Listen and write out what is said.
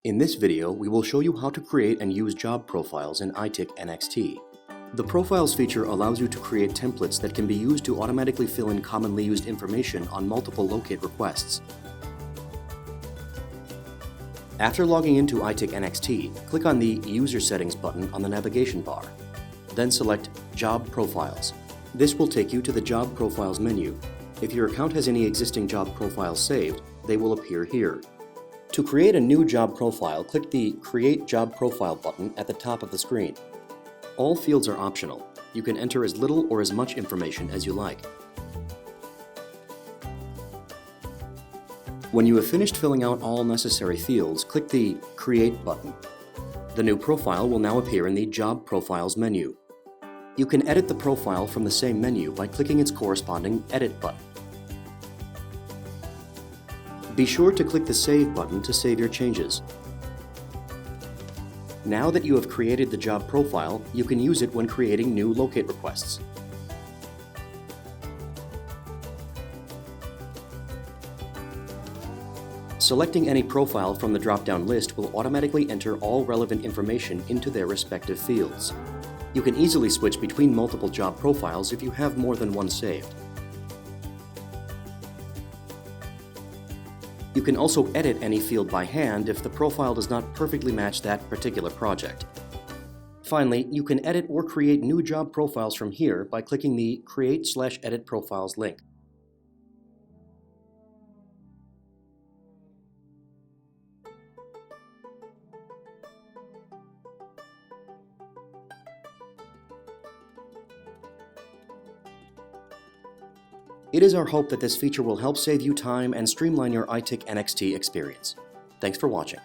In this video, we will show you how to create and use job profiles in ITICnxt. The Profiles feature allows you to create templates that can be used to automatically fill in commonly used information on multiple locate requests. After logging into ITICnxt, click on the User Settings button on the navigation bar. Then select Job Profiles. This will take you to the Job Profiles menu. If your account has any existing job profiles saved, they will appear here. To create a new job profile, click the Create Job Profile button at the top of the screen. All fields are optional. You can enter as little or as much information as you like. When you have finished filling out all necessary fields, click the Create button. The new profile will now appear in the Job Profiles menu. You can edit the profile from the same menu by clicking its corresponding Edit button. Be sure to click the Save button to save your changes. Now that you have created the job profile, you can use it when creating new locate requests. Selecting any profile from the drop-down list will automatically enter all relevant information into their respective fields. You can easily switch between multiple job profiles if you have more than one saved. You can also edit any field by hand if the profile does not perfectly match that particular project. Finally, you can edit or create new job profiles from here by clicking the Create/Edit Profiles link. It is our hope that this feature will help save you time and streamline your ITICnxt experience. Thanks for watching.